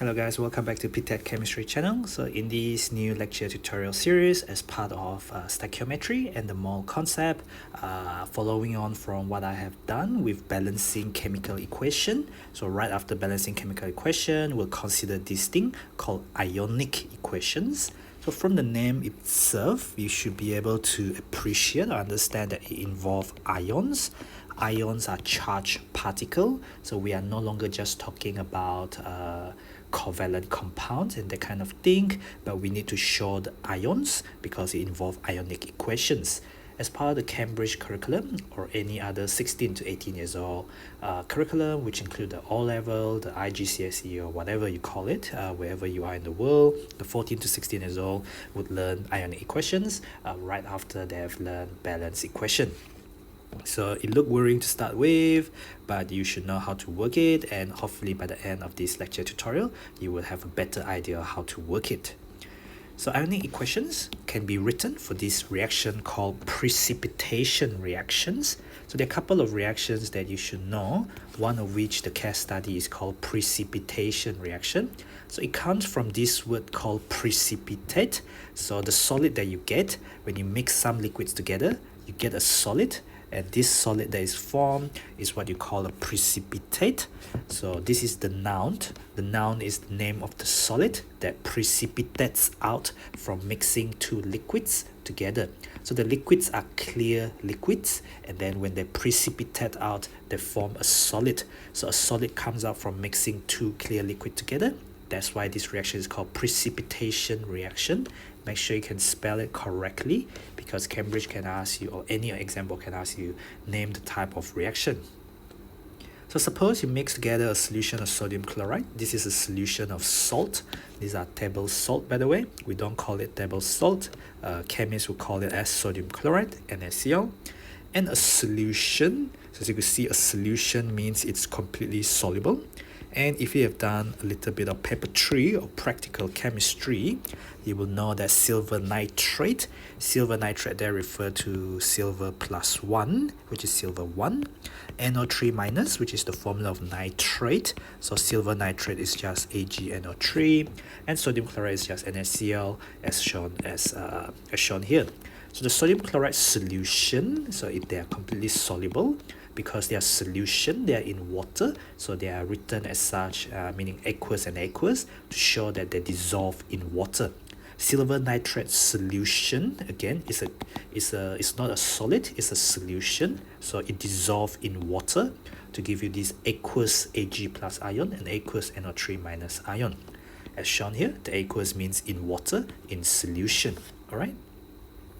Hello guys, welcome back to ptet.chemistry channel. So in this new lecture tutorial series as part of stoichiometry and the mole concept, following on from what I have done with balancing chemical equation. So right after balancing chemical equation, we'll consider this thing called ionic equations. So from the name itself, you should be able to appreciate or understand that it involves ions. Ions are charged particles, so we are no longer just talking about covalent compounds and that kind of thing, but we need to show the ions because it involves ionic equations. As part of the Cambridge curriculum or any other 16 to 18 years old curriculum, which include the O-level, the IGCSE or whatever you call it, wherever you are in the world, the 14 to 16 years old would learn ionic equations right after they have learned balance equation. So it looked worrying to start with, but you should know how to work it, and hopefully by the end of this lecture tutorial you will have a better idea how to work it. So ionic equations can be written for this reaction called precipitation reactions. So there are a couple of reactions that you should know, one of which the case study is called precipitation reaction. So it comes from this word called precipitate. So the solid that you get when you mix some liquids together, you get a solid, and this solid that is formed is what you call a precipitate. So this is the noun. The noun is the name of the solid that precipitates out from mixing two liquids together. So the liquids are clear liquids, and then when they precipitate out, they form a solid. So a solid comes out from mixing two clear liquid together. That's why this reaction is called precipitation reaction. Make sure you can spell it correctly, because Cambridge can ask you, or any example can ask you, name the type of reaction. So suppose you mix together a solution of sodium chloride. This is a solution of salt. These are table salt, by the way. We don't call it table salt. Chemists will call it as sodium chloride, NaCl. And a solution, so as you can see, a solution means it's completely soluble. And if you have done a little bit of paper 3 or practical chemistry, you will know that silver nitrate there refer to silver plus 1, which is silver 1, NO3 minus, which is the formula of nitrate. So silver nitrate is just AgNO3, and sodium chloride is just NaCl, as shown here. So the sodium chloride solution, so if they are completely soluble, because they are solution, they are in water, so they are written as such, meaning aqueous and aqueous, to show that they dissolve in water. Silver nitrate solution, again, it's not a solid, it's a solution, so it dissolves in water to give you this aqueous Ag plus ion and aqueous NO3 minus ion. As shown here, the aqueous means in water, in solution. Alright?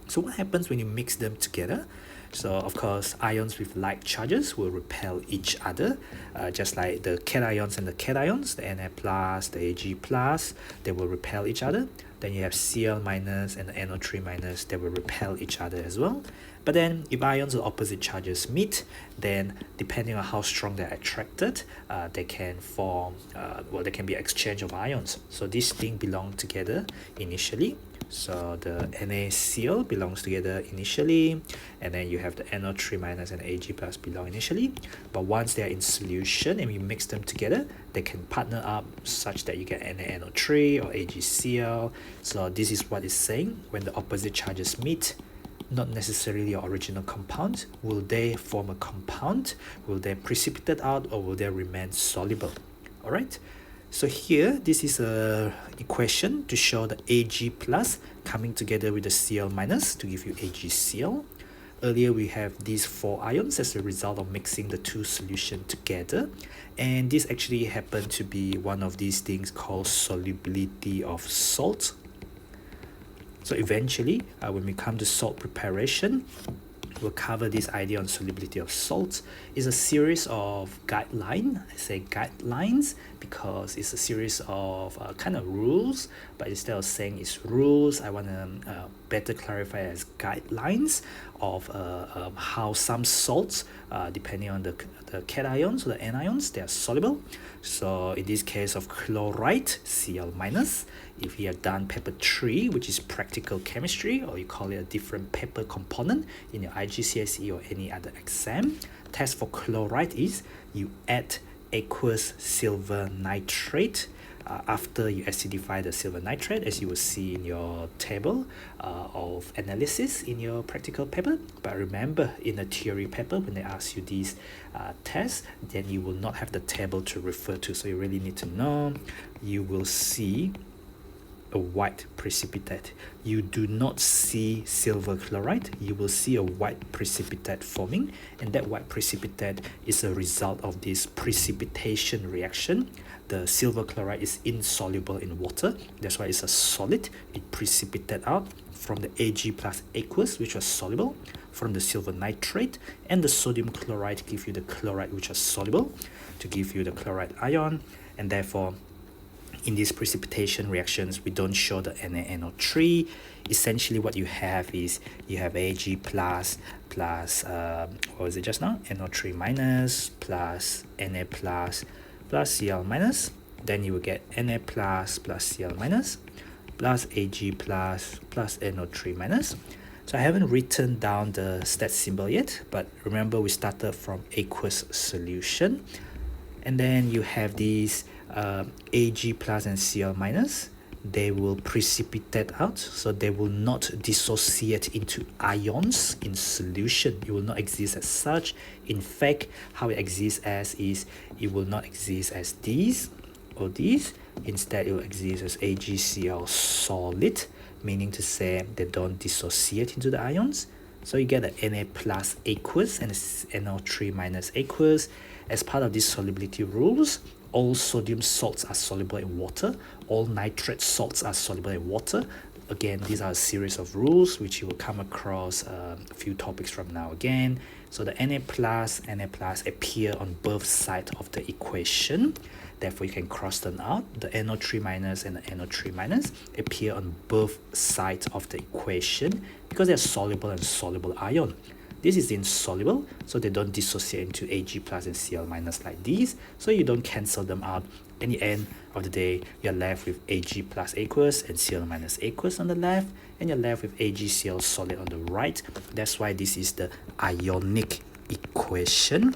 So what happens when you mix them together? So of course, ions with like charges will repel each other, just like the cations and the cations, the Na plus, the Ag plus, they will repel each other. Then you have Cl minus and the NO3 minus, they will repel each other as well. But then if ions of opposite charges meet, then depending on how strong they're attracted, they can form, there can be exchange of ions. So these things belong together initially. So the NaCl belongs together initially, and then you have the NO3 minus and Ag plus belong initially. But once they are in solution and you mix them together, they can partner up such that you get NaNO3 or AgCl. So this is what it's saying: when the opposite charges meet, not necessarily your original compound, will they form a compound? Will they precipitate out, or will they remain soluble? Alright? So here, this is a equation to show the Ag plus coming together with the Cl minus to give you AgCl. Earlier we have these 4 ions as a result of mixing the two solutions together, and this actually happened to be one of these things called solubility of salt. So eventually, when we come to salt preparation, we'll cover this idea on solubility of salt. It's a series of guidelines. I say guidelines because it's a series of kind of rules, but instead of saying it's rules, I want to better clarify as guidelines of how some salts, depending on the cations or the anions, they are soluble. So in this case of chloride, Cl minus, if you have done paper 3, which is practical chemistry, or you call it a different paper component in your IGCSE or any other exam, test for chloride is you add aqueous silver nitrate after you acidify the silver nitrate, as you will see in your table of analysis in your practical paper. But remember, in a theory paper, when they ask you these tests, then you will not have the table to refer to. So you really need to know. You will see a white precipitate. You do not see silver chloride. You will see a white precipitate forming, and that white precipitate is a result of this precipitation reaction. The silver chloride is insoluble in water. That's why it's a solid. It precipitated out from the Ag plus aqueous, which was soluble, from the silver nitrate, and the sodium chloride give you the chloride, which was soluble, to give you the chloride ion. And therefore, in these precipitation reactions, we don't show the NaNO3. Essentially, what you have is you have Ag plus what was it just now? NO3 minus plus Na plus Cl minus. Then you will get Na plus Cl minus plus Ag plus NO3 minus. So I haven't written down the stat symbol yet, but remember we started from aqueous solution, and then you have these Ag plus and Cl minus. They will precipitate out, so they will not dissociate into ions in solution. It will not exist as such. In fact, how it exists as is, it will not exist as these or these. Instead, it will exist as AgCl solid, meaning to say they don't dissociate into the ions. So you get a Na plus aqueous and NO3 minus aqueous. As part of these solubility rules, all sodium salts are soluble in water. All nitrate salts are soluble in water. Again, these are a series of rules which you will come across a few topics from now again. So the Na plus appear on both sides of the equation. Therefore, you can cross them out. The NO3 minus and the NO3 minus appear on both sides of the equation because they are soluble and soluble ion. This is insoluble, so they don't dissociate into Ag plus and Cl minus like these, so you don't cancel them out. In the end of the day, you're left with Ag plus aqueous and Cl minus aqueous on the left, and you're left with AgCl solid on the right. That's why this is the ionic equation,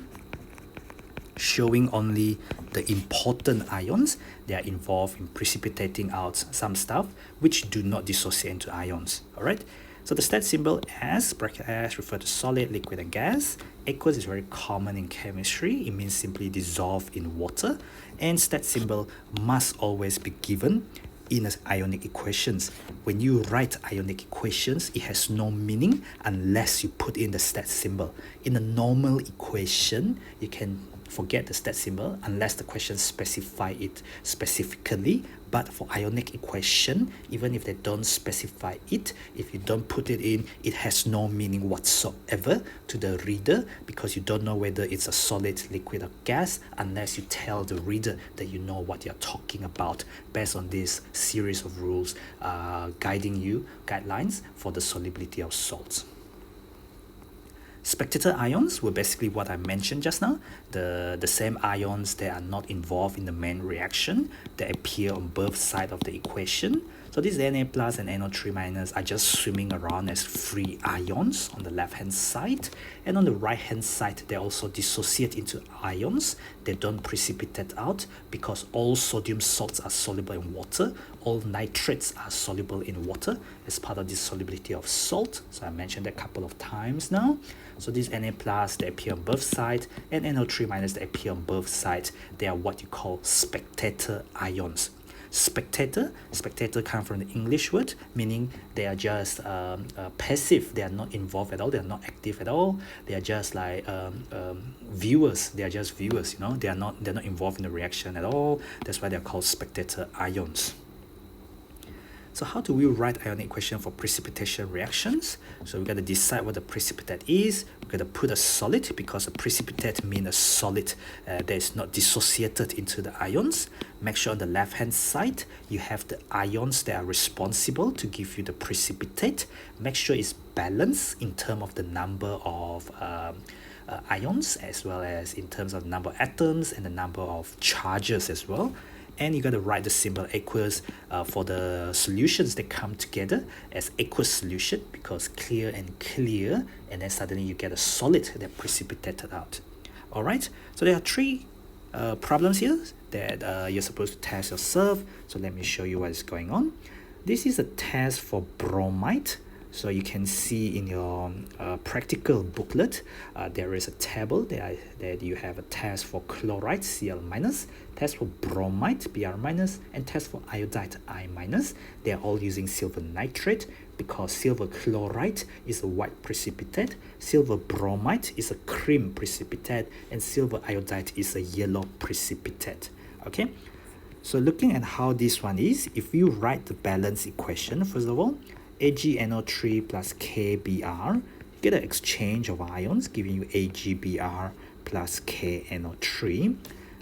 showing only the important ions that are involved in precipitating out some stuff which do not dissociate into ions. Alright? So the stat symbol S, bracket S, refer to solid, liquid, and gas. Aqueous is very common in chemistry. It means simply dissolve in water. And stat symbol must always be given in ionic equations. When you write ionic equations, it has no meaning unless you put in the stat symbol. In a normal equation, you can forget the stat symbol unless the question specify it specifically. But for ionic equation, even if they don't specify it, if you don't put it in, it has no meaning whatsoever to the reader, because you don't know whether it's a solid, liquid, or gas unless you tell the reader that you know what you're talking about based on this series of rules guiding you, guidelines for the solubility of salts. Spectator ions were basically what I mentioned just now, the same ions that are not involved in the main reaction that appear on both sides of the equation. So these Na plus and NO3 minus are just swimming around as free ions on the left hand side, and on the right hand side they also dissociate into ions. They don't precipitate out because all sodium salts are soluble in water, all nitrates are soluble in water as part of this solubility of salt. So I mentioned that a couple of times now. So these Na plus, they appear on both sides, and NO3 minus, they appear on both sides. They are what you call spectator ions. Spectator comes from the English word, meaning they are just passive. They are not involved at all. They are not active at all. They are just like viewers. They are just viewers. You know, they're not involved in the reaction at all. That's why they are called spectator ions. So how do we write ionic equation for precipitation reactions? So we got to decide what the precipitate is. We got to put a solid, because a precipitate means a solid that is not dissociated into the ions. Make sure on the left hand side you have the ions that are responsible to give you the precipitate. Make sure it's balanced in terms of the number of ions, as well as in terms of number of atoms and the number of charges as well. And you got to write the symbol aqueous for the solutions that come together as aqueous solution, because clear and clear, and then suddenly you get a solid that precipitated out. Alright, so there are three problems here that you're supposed to test yourself. So let me show you what is going on. This is a test for bromide. So you can see in your practical booklet, there is a table that you have a test for chloride, Cl minus, test for bromide, Br minus, and test for iodide, I minus. They are all using silver nitrate because silver chloride is a white precipitate, silver bromide is a cream precipitate, and silver iodide is a yellow precipitate. Okay, so looking at how this one is, if you write the balance equation, first of all, AgNO3 plus KBr, you get an exchange of ions giving you AgBr plus KNO3.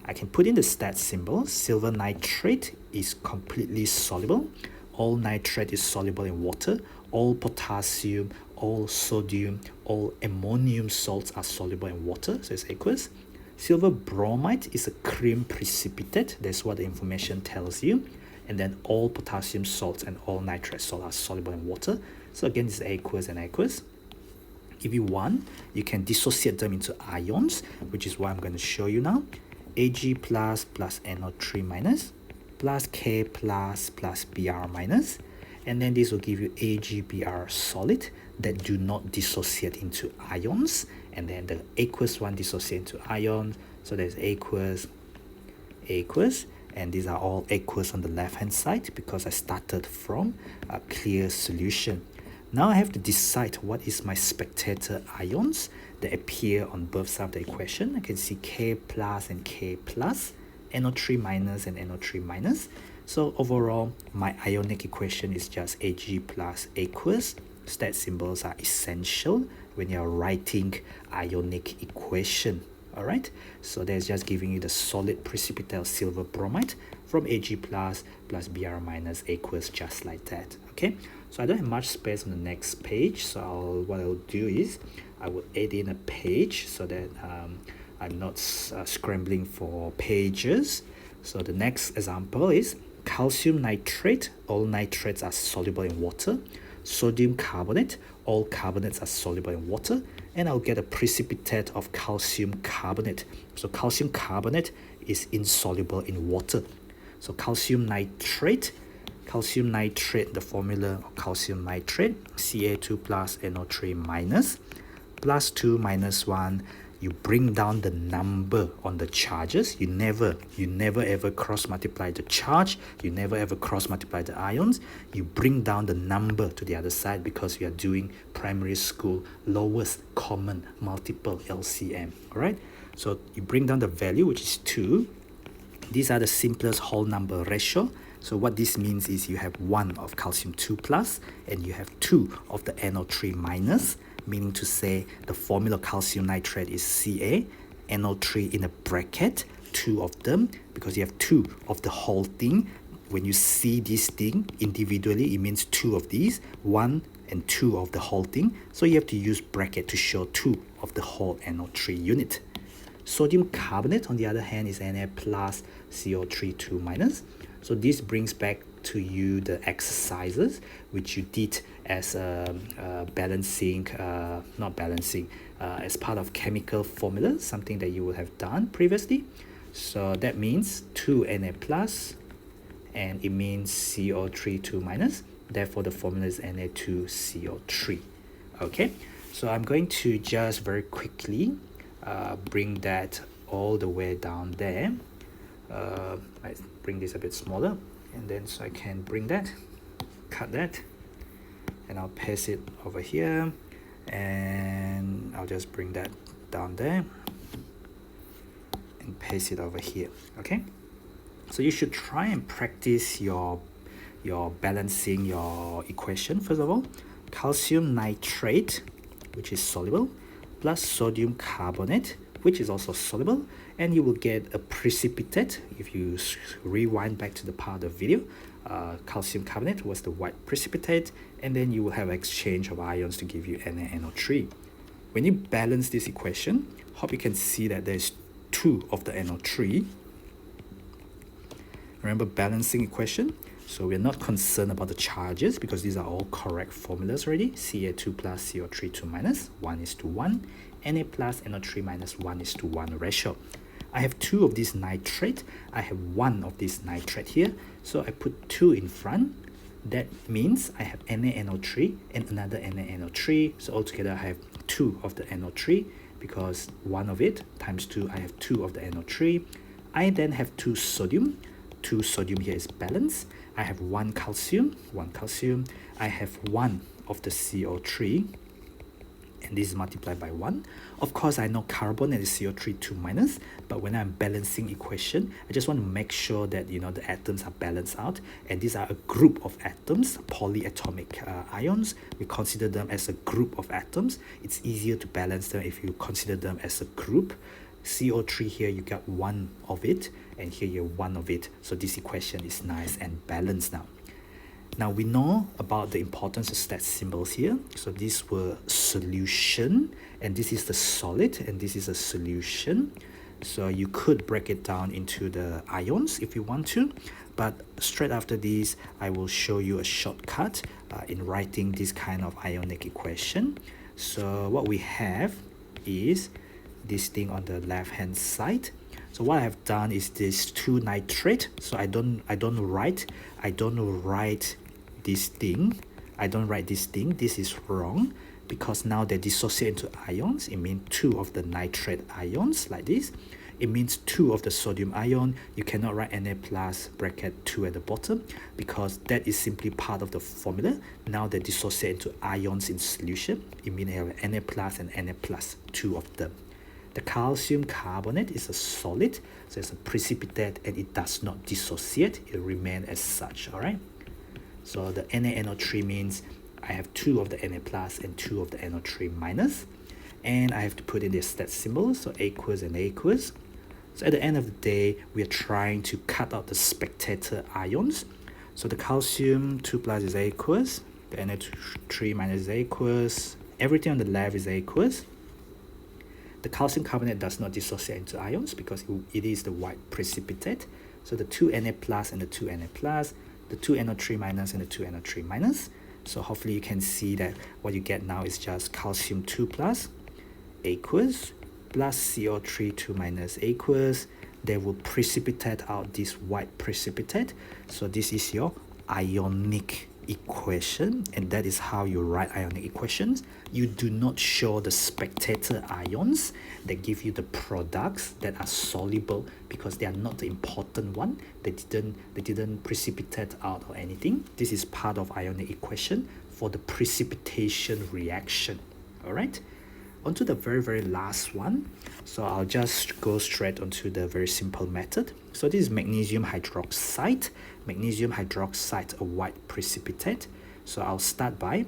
I can put in the stat symbol. Silver nitrate is completely soluble. All nitrate is soluble in water. All potassium, all sodium, all ammonium salts are soluble in water, so it's aqueous. Silver bromide is a cream precipitate. That's what the information tells you. And then all potassium salts and all nitrate salt are soluble in water. So again, this is aqueous and aqueous. If you want, you can dissociate them into ions, which is what I'm going to show you now. Ag plus NO3 minus plus K plus Br minus. And then this will give you AgBr solid that do not dissociate into ions. And then the aqueous one dissociate into ions. So there's aqueous, aqueous. And these are all aqueous on the left hand side because I started from a clear solution. Now I have to decide what is my spectator ions that appear on both sides of the equation. I can see K plus and K plus, NO3 minus and NO3 minus. So overall, my ionic equation is just Ag plus aqueous. Stat symbols are essential when you're writing ionic equation. Alright, so that's just giving you the solid precipitate of silver bromide from Ag plus Br minus aqueous, just like that. Okay, so I don't have much space on the next page, so what I'll do is I will add in a page so that I'm not scrambling for pages. So the next example is calcium nitrate. All nitrates are soluble in water. Sodium carbonate. All carbonates are soluble in water. And I'll get a precipitate of calcium carbonate. So calcium carbonate is insoluble in water. So calcium nitrate, the formula of calcium nitrate, Ca2 plus NO3 minus, plus 2 minus 1. You bring down the number on the charges. You never ever cross multiply the charge. You never ever cross multiply the ions. You bring down the number to the other side because we are doing primary school lowest common multiple LCM. All right. So you bring down the value, which is 2. These are the simplest whole number ratio. So what this means is you have 1 of calcium 2 plus and you have 2 of the NO3 minus. Meaning to say the formula of calcium nitrate is Ca, NO3 in a bracket, 2 of them, because you have 2 of the whole thing. When you see this thing individually, it means 2 of these, 1 and 2 of the whole thing. So you have to use bracket to show 2 of the whole NO3 unit. Sodium carbonate, on the other hand, is Na plus CO3 2 minus. So this brings back to you the exercises which you did as balancing, as part of chemical formulas, something that you would have done previously. So that means 2 Na plus and it means CO3 2 minus. Therefore, the formula is Na2CO3. Okay, so I'm going to just very quickly bring that all the way down there. I bring this a bit smaller, and then so I can bring that, cut that, and I'll paste it over here, and I'll just bring that down there and paste it over here. Okay, so you should try and practice your balancing your equation. First of all, calcium nitrate, which is soluble, plus sodium carbonate, which is also soluble, and you will get a precipitate. If you rewind back to the part of the video, calcium carbonate was the white precipitate, and then you will have an exchange of ions to give you NaNO3. When you balance this equation, hope you can see that there's 2 of the NO3. Remember balancing equation? So we're not concerned about the charges because these are all correct formulas already. Ca2 plus CO3 2 minus, 1:1. Na plus NO3 minus 1:1 ratio. I have 2 of this nitrate, I have 1 of this nitrate here, so I put 2 in front. That means I have NaNO3 and another NaNO3, so altogether I have 2 of the NO3, because 1 of it times 2, I have 2 of the NO3. I then have 2 sodium. 2 sodium here is balanced. I have 1 calcium, I have 1 of the CO3, and this is multiplied by 1. Of course, I know carbon and the CO3 2 minus, but when I'm balancing equation, I just want to make sure that the atoms are balanced out, and these are a group of atoms, polyatomic ions. We consider them as a group of atoms. It's easier to balance them if you consider them as a group. CO3 here, you got 1 of it, and here you have 1 of it, so this equation is nice and balanced now. Now we know about the importance of stat symbols here. So these were solution, and this is the solid, and this is a solution. So you could break it down into the ions if you want to, but straight after this, I will show you a shortcut in writing this kind of ionic equation. So what we have is this thing on the left hand side. So what I have done is this 2 nitrate. So I don't write this thing. This is wrong, because now they dissociate into ions. It means 2 of the nitrate ions like this. It means 2 of the sodium ion. You cannot write Na plus bracket 2 at the bottom, because that is simply part of the formula. Now they dissociate into ions in solution. It means I have Na plus and Na plus, 2 of them. The calcium carbonate is a solid, so it's a precipitate, and it does not dissociate. It remains as such, all right? So the NaNO3 means I have 2 of the Na plus and 2 of the NO3 minus, and I have to put in the stat symbol, so A equals and A equals. So at the end of the day, we are trying to cut out the spectator ions. So the calcium 2 plus is A equals, the NO3 minus is A equals, everything on the left is A equals. The calcium carbonate does not dissociate into ions because it is the white precipitate. So the 2 Na plus and the 2 Na plus, the 2 NO3 minus and the 2 NO3 minus. So hopefully you can see that what you get now is just calcium 2 plus A equals plus CO3 2 minus A equals. They will precipitate out this white precipitate. So this is your ionic equation, and that is how you write ionic equations. You do not show the spectator ions that give you the products that are soluble, because they are not the important one. They didn't precipitate out or anything. This is part of ionic equation for the precipitation reaction. All right, on to the very last one. So I'll just go straight onto the very simple method. So this is magnesium hydroxide. Magnesium hydroxide, a white precipitate. So I'll start by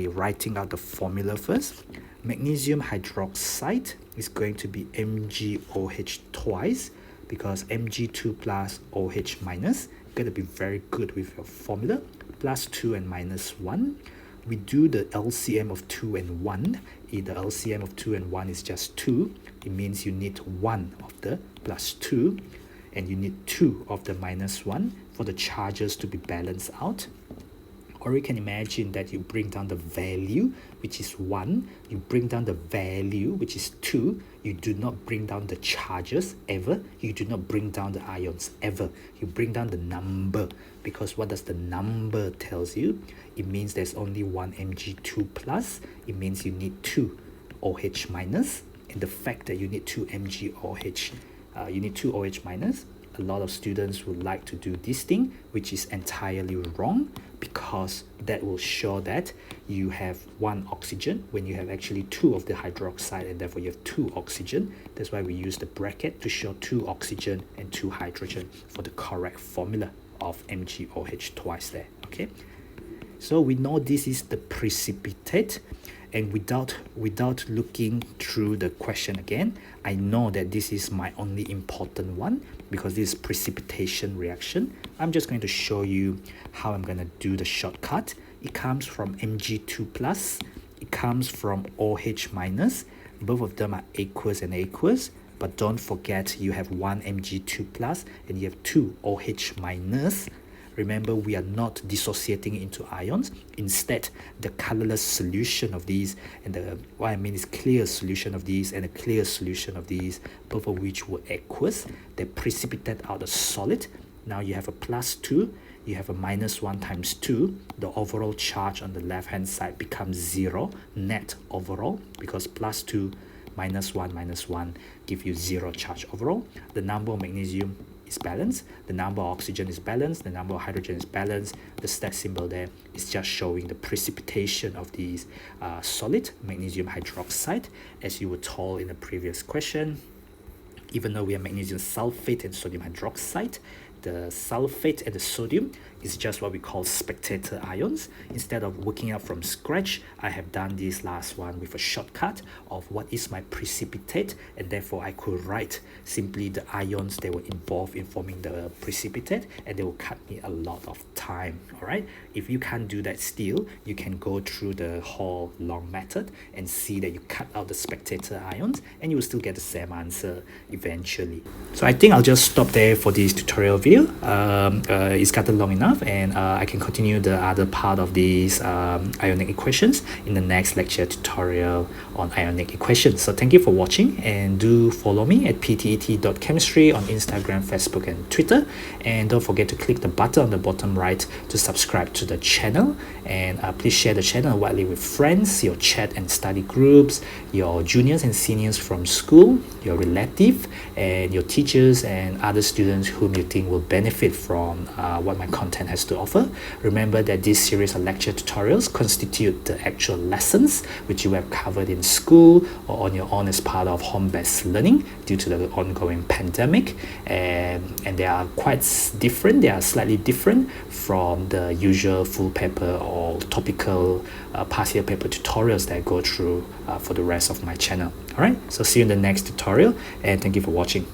writing out the formula first. Magnesium hydroxide is going to be MgOH twice, because Mg2 plus OH minus. You're going to be very good with your formula. Plus 2 and minus 1. We do the LCM of 2 and 1. If the LCM of 2 and 1 is just 2, it means you need 1 of the plus 2, and you need 2 of the minus 1 for the charges to be balanced out. Or you can imagine that you bring down the value, which is 1, you bring down the value, which is 2, you do not bring down the charges ever, you do not bring down the ions ever, you bring down the number, because what does the number tells you? It means there's only 1 Mg2 plus, it means you need 2 OH minus, and the fact that you need 2 MgOH, you need 2 OH minus, a lot of students would like to do this thing, which is entirely wrong, because that will show that you have 1 oxygen when you have actually 2 of the hydroxide, and therefore you have 2 oxygen. That's why we use the bracket to show 2 oxygen and 2 hydrogen for the correct formula of MgOH twice there. Okay, so we know this is the precipitate, and without looking through the question again, I know that this is my only important one, because this is precipitation reaction. I'm just going to show you how I'm going to do the shortcut. It comes from Mg2 plus, it comes from OH minus. Both of them are A equals and A equals, but don't forget you have 1 Mg2 plus and you have 2 OH minus. remember we are not dissociating into ions. Instead, the colorless solution of these, and what I mean is clear solution of these and a clear solution of these, both of which were aqueous, they precipitate out a solid. Now you have a +2, you have a -1 times 2. The overall charge on the left hand side becomes 0 net overall, because +2 -1 give you 0 charge overall. The number of magnesium is balanced, the number of oxygen is balanced, the number of hydrogen is balanced. The stat symbol there is just showing the precipitation of these solid magnesium hydroxide, as you were told in the previous question. Even though we have magnesium sulfate and sodium hydroxide, the sulfate and the sodium is just what we call spectator ions. Instead of working out from scratch, I have done this last one with a shortcut of what is my precipitate, and therefore I could write simply the ions that were involved in forming the precipitate, and they will cut me a lot of time. All right, if you can't do that still, you can go through the whole long method and see that you cut out the spectator ions and you will still get the same answer eventually. So I think I'll just stop there for this tutorial video. It's gotten long enough, and I can continue the other part of these ionic equations in the next lecture tutorial on ionic equations. So thank you for watching, and do follow me at ptet.chemistry on Instagram, Facebook and Twitter, and don't forget to click the button on the bottom right to subscribe to the channel, and please share the channel widely with friends, your chat and study groups, your juniors and seniors from school, your relative and your teachers and other students whom you think will benefit from what my content has to offer. Remember that this series of lecture tutorials constitute the actual lessons which you have covered in school or on your own as part of home-based learning due to the ongoing pandemic, and they are quite different. They are slightly different from the usual full paper or topical past year paper tutorials that I go through for the rest of my channel. Alright, so see you in the next tutorial, and thank you for watching.